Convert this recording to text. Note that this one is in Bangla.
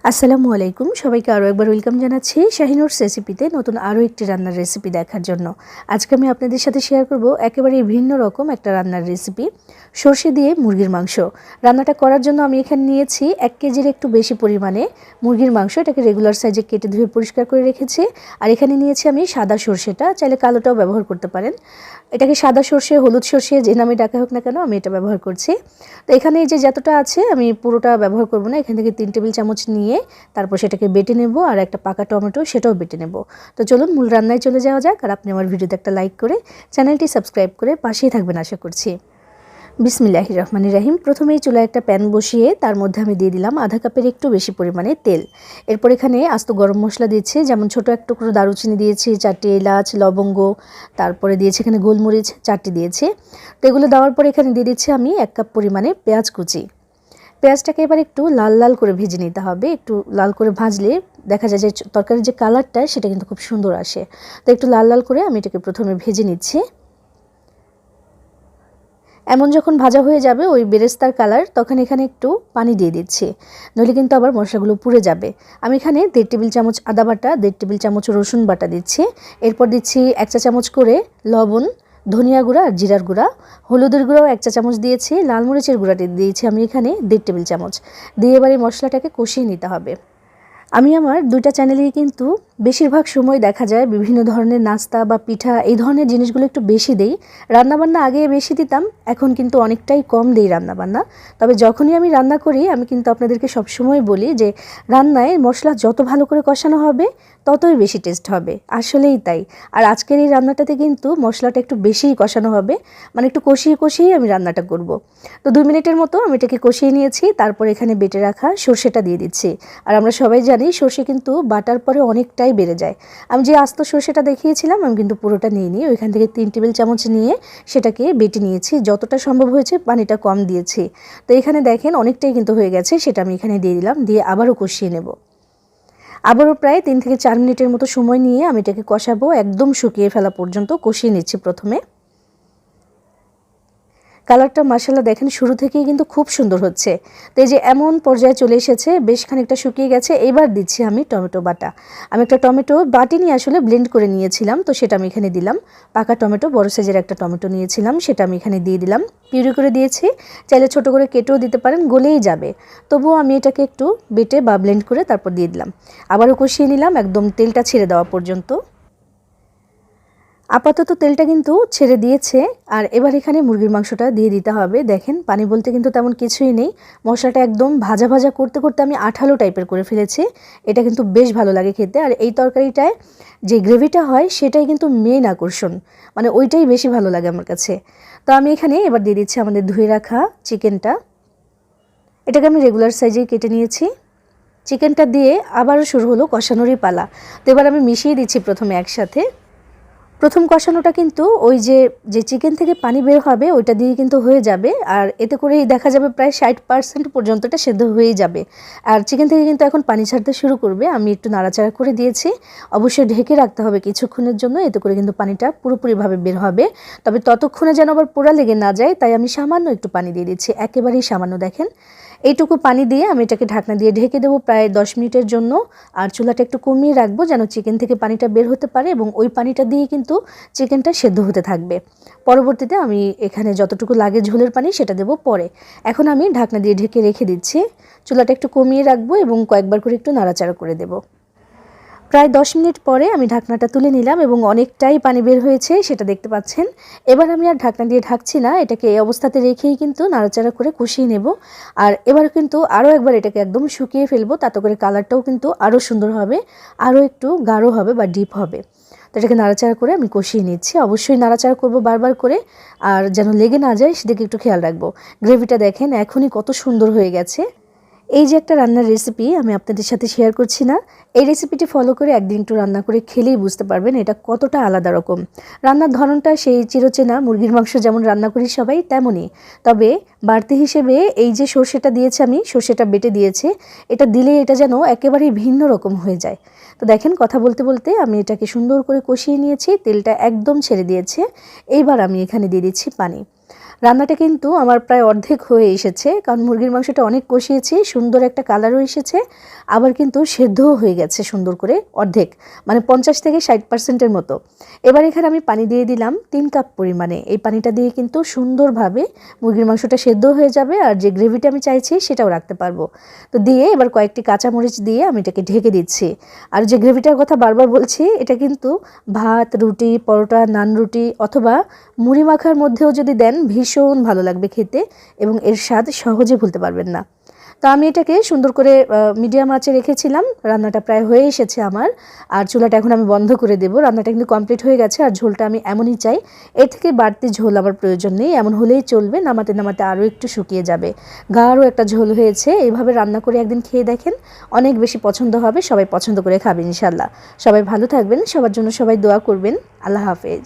আসসালামু আলাইকুম সবাইকে আরও একবার ওয়েলকাম জানাচ্ছি শাহিনুরস রেসিপিতে নতুন আরও একটি রান্নার রেসিপি দেখার জন্য। আজকে আমি আপনাদের সাথে শেয়ার করব একেবারে ভিন্ন রকম একটা রান্নার রেসিপি, সর্ষে দিয়ে মুরগির মাংস। রান্নাটা করার জন্য আমি এখানে নিয়েছি 1 কেজির একটু বেশি পরিমাণে মুরগির মাংস। এটাকে রেগুলার সাইজে কেটে ধুয়ে পরিষ্কার করে রেখেছি। আর এখানে নিয়েছি আমি সাদা সর্ষেটা, চাইলে কালোটাও ব্যবহার করতে পারেন। এটাকে সাদা সর্ষে, হলুদ সর্ষে যে নামে ডাকা হোক না কেন আমি এটা ব্যবহার করছি। তো এখানে যে যতটা আছে আমি পুরোটা ব্যবহার করব না, এখান থেকে 3 টেবিল চামচ নিয়ে তারপর সেটাকে বেটে নেব, আর একটা পাকা টমেটো সেটাও বেটে নেব। তো চলুন মূল রান্নায় চলে যাওয়া যাক। আর আপনি আমার ভিডিওতে একটা লাইক করে চ্যানেলটি সাবস্ক্রাইব করে পাশেই থাকবেন আশা করছি। বিসমিল্লাহির রহমানির রহিম। প্রথমেই চুলায় একটা প্যান বসিয়ে তার মধ্যে আমি দিয়ে দিলাম আধা কাপের একটু বেশি পরিমাণে তেল। এরপর এখানে আস্ত গরম মশলা দিয়েছি, যেমন ছোটো এক টুকরো দারুচিনি দিয়েছি, 4টি এলাচ, লবঙ্গ, তারপরে দিয়েছি এখানে গোলমরিচ 4টি দিয়েছি। তো এগুলো দেওয়ার পর এখানে দিয়ে দিচ্ছি আমি 1 কাপ পরিমাণে পেঁয়াজ কুচি। পেঁয়াজটাকে এবার একটু লাল লাল করে ভেজে নিতে হবে। একটু লাল করে ভাজলে দেখা যায় যে তরকারির যে কালারটা সেটা কিন্তু খুব সুন্দর আসে। তো একটু লাল লাল করে আমি এটাকে প্রথমে ভেজে নিচ্ছি। এমন যখন ভাজা হয়ে যাবে ওই বেরেস্তার কালার, তখন এখানে একটু পানি দিয়ে দিচ্ছি, নইলে কিন্তু আবার মশলাগুলো পুড়ে যাবে। আমি এখানে 1.5 টেবিল চামচ আদা বাটা, 1.5 টেবিল চামচ রসুন বাটা দিচ্ছি। এরপর দিচ্ছি 1 চা চামচ করে লবণ, ধনিয়া গুঁড়া আর জিরার গুঁড়া, হলুদের গুঁড়াও 1 চা চামচ দিয়েছি, লাল মরিচের গুঁড়াটি দিয়েছি আমি এখানে 1.5 টেবিল চামচ দিয়ে এবার এই মশলাটাকে কষিয়ে নিতে হবে। আমি আমার 2টা চ্যানেলেই কিন্তু বেশিরভাগ সময় দেখা যায় বিভিন্ন ধরনের নাস্তা বা পিঠা এই ধরনের জিনিসগুলো একটু বেশি দেই। রান্নাবান্না আগে বেশি দিতাম, এখন কিন্তু অনেকটাই কম দেই রান্নাবান্না। তবে যখনই আমি রান্না করি আমি কিন্তু আপনাদেরকে সবসময় বলি যে রান্নায় মশলা যত ভালো করে কষানো হবে ততই বেশি টেস্ট হবে। আসলেই তাই। আর আজকের এই রান্নাটাতে কিন্তু মশলাটা একটু বেশিই কষানো হবে, মানে একটু কষিয়ে কষিয়ে আমি রান্নাটা করব। তো 2 মিনিটের মতো আমি এটাকে কষিয়ে নিয়েছি। তারপর এখানে বেটে রাখা সর্ষেটা দিয়ে দিচ্ছি। আর আমরা সবাই জানি সর্ষে কিন্তু বাটার পরে অনেকটাই বেড়ে যায়। আমি যে আস্ত সর্ষেটা দেখিয়েছিলাম আমি কিন্তু পুরোটা নিইনি, ওইখান থেকে 3 টেবিল চামচ নিয়ে সেটাকে বেটে নিয়েছি। যতটা সম্ভব হয়েছে পানিটা কম দিয়েছি। তো এখানে দেখেন অনেকটাই কিন্তু হয়ে গেছে, সেটা আমি এখানে দিয়ে দিলাম, দিয়ে আবারও কষিয়ে নেব। আবারও প্রায় 3 থেকে 4 মিনিটের মতো সময় নিয়ে আমি এটাকে কষাবো, একদম শুকিয়ে ফেলা পর্যন্ত কষিয়ে নিচ্ছি। প্রথমে কালারটা মাশাআল্লাহ দেখেন শুরু থেকেই কিন্তু খুব সুন্দর হচ্ছে। তো এই যে এমন পর্যায়ে চলে এসেছে, বেশ খানিকটা শুকিয়ে গেছে। এবার দিচ্ছি আমি টমেটো বাটা। আমি একটা টমেটো বাটি নিয়ে আসলে ব্লেন্ড করে নিয়েছিলাম, তো সেটা আমি এখানে দিলাম। পাকা টমেটো, বড় সাইজের একটা টমেটো নিয়েছিলাম, সেটা আমি এখানে দিয়ে দিলাম। পিউরি করে দিয়েছি, চাইলে ছোট করে কেটেও দিতে পারেন, গলেই যাবে। তবুও আমি এটাকে একটু বেটে বা ব্লেন্ড করে তারপর দিয়ে দিলাম। আবারও কষিয়ে নিলাম একদম তেলটা ছেড়ে দেওয়া পর্যন্ত। আপাতত তেলটা কিন্তু ছেড়ে দিয়েছে। আর এবার এখানে মুরগির মাংসটা দিয়ে দিতে হবে। দেখেন পানি বলতে কিন্তু তেমন কিছুই নেই। মশলাটা একদম ভাজা ভাজা করতে করতে আমি আঠালো টাইপের করে ফেলেছি। এটা কিন্তু বেশ ভালো লাগে খেতে। আর এই তরকারিটায় যে গ্রেভিটা হয় সেটাই কিন্তু মেইন আকর্ষণ, মানে ওইটাই বেশি ভালো লাগে আমার কাছে। তো আমি এখানে এবার দিয়ে দিচ্ছি আমাদের ধুয়ে রাখা চিকেনটা। এটাকে আমি রেগুলার সাইজেই কেটে নিয়েছি। চিকেনটা দিয়ে আবারও শুরু হলো কষানোরই পালা। তো এবার আমি মিশিয়ে দিচ্ছি প্রথমে একসাথে। প্রথম কষানোটা কিন্তু ওই যে চিকেন থেকে পানি বের হবে ওইটা দিয়ে কিন্তু হয়ে যাবে। আর এতে করেই দেখা যাবে প্রায় 60% পর্যন্ত এটা সেদ্ধ হয়েই যাবে। আর চিকেন থেকে কিন্তু এখন পানি ছাড়তে শুরু করবে। আমি একটু নাড়াচাড়া করে দিয়েছি। অবশ্যই ঢেকে রাখতে হবে কিছুক্ষণের জন্য, এতে করে কিন্তু পানিটা পুরোপুরিভাবে বের হবে। তবে ততক্ষণে যেন আবার পোড়া লেগে না যায়, তাই আমি সামান্য একটু পানি দিয়ে দিচ্ছি, একেবারেই সামান্য। দেখেন এইটুকু পানি দিয়ে আমি এটাকে ঢাকনা দিয়ে ঢেকে দেবো প্রায় 10 মিনিটের জন্য। আর চুলাটা একটু কমিয়ে রাখবো যেন চিকেন থেকে পানিটা বের হতে পারে, এবং ওই পানিটা দিয়ে কিন্তু চিকেনটা সেদ্ধ হতে থাকবে। পরবর্তীতে আমি এখানে যতটুকু লাগে ঝোলের পানি সেটা দেবো পরে। এখন আমি ঢাকনা দিয়ে ঢেকে রেখে দিচ্ছি। চুলাটা একটু কমিয়ে রাখবো এবং কয়েকবার করে একটু নাড়াচাড়া করে দেবো। প্রায় 10 মিনিট পরে আমি ঢাকনাটা তুলে নিলাম এবং অনেকটাই পানি বের হয়েছে, সেটা দেখতে পাচ্ছেন। এবার আমি আর ঢাকনা দিয়ে ঢাকছি না, এটাকে এই অবস্থাতে রেখেই কিন্তু নাড়াচাড়া করে কষিয়ে নেব। আর এবার কিন্তু আরও একবার এটাকে একদম শুকিয়ে ফেলবো, তাতে করে কালারটাও কিন্তু আরও সুন্দর হবে, আরও একটু গাঢ় হবে বা ডিপ হবে। তো এটাকে নাড়াচাড়া করে আমি কষিয়ে নিচ্ছি। অবশ্যই নাড়াচাড়া করব বারবার করে, আর যেন লেগে না যায় সেদিকে একটু খেয়াল রাখবো। গ্রেভিটা দেখেন এখনই কত সুন্দর হয়ে গেছে। এই যে একটা রান্নার রেসিপি আমি আপনাদের সাথে শেয়ার করছি না, এই রেসিপিটি ফলো করে একদিন একটু রান্না করে খেলেই বুঝতে পারবেন এটা কতটা আলাদা রকম। রান্নার ধরনটা সেই চিরচেনা মুরগির মাংস যেমন রান্না করি সবাই তেমনই। তবে বাড়তি হিসেবে এই যে সর্ষেটা দিয়েছে, আমি সর্ষেটা বেটে দিয়েছি, এটা দিলে এটা যেন একেবারেই ভিন্ন রকম হয়ে যায়। তো দেখেন কথা বলতে বলতে আমি এটাকে সুন্দর করে কষিয়ে নিয়েছি, তেলটা একদম ছেড়ে দিয়েছে। এইবার আমি এখানে দিয়ে দিচ্ছি পানি। রান্নাটা কিন্তু আমার প্রায় অর্ধেক হয়ে এসেছে, কারণ মুরগির মাংসটা অনেক কষিয়েছি, সুন্দর একটা কালারও এসেছে, আবার কিন্তু সেদ্ধও হয়ে গেছে সুন্দর করে অর্ধেক, মানে 50 থেকে 60% মতো। এবার এখানে আমি পানি দিয়ে দিলাম 3 কাপ পরিমাণে। এই পানিটা দিয়ে কিন্তু সুন্দরভাবে মুরগির মাংসটা সেদ্ধ হয়ে যাবে, আর যে গ্রেভিটা আমি চাইছি সেটাও রাখতে পারবো। তো দিয়ে এবার কয়েকটি কাঁচামরিচ দিয়ে আমি এটাকে ঢেকে দিচ্ছি। আর যে গ্রেভিটার কথা বারবার বলছি, এটা কিন্তু ভাত, রুটি, পরোটা, নান রুটি অথবা মুড়ি মাখার মধ্যেও যদি দেন ভীষণ ভালো লাগবে খেতে, এবং এর স্বাদ সহজে ভুলতে পারবেন না। তো আমি এটাকে সুন্দর করে মিডিয়াম আঁচে রেখেছিলাম। রান্নাটা প্রায় হয়ে এসেছে আমার, আর চুলাটা এখন আমি বন্ধ করে দেব। রান্নাটা কিন্তু কমপ্লিট হয়ে গেছে, আর ঝোলটা আমি এমনই চাই, এর থেকে বাড়তি ঝোল আমার প্রয়োজন নেই, এমন হলেই চলবে। নামাতে নামাতে আরও একটু শুকিয়ে যাবে, গাঢ় একটা ঝোল হয়েছে। এইভাবে রান্না করে একদিন খেয়ে দেখেন, অনেক বেশি পছন্দ হবে, সবাই পছন্দ করে খাবেন ইনশাল্লাহ। সবাই ভালো থাকবেন, সবার জন্য সবাই দোয়া করবেন। আল্লাহ হাফেজ।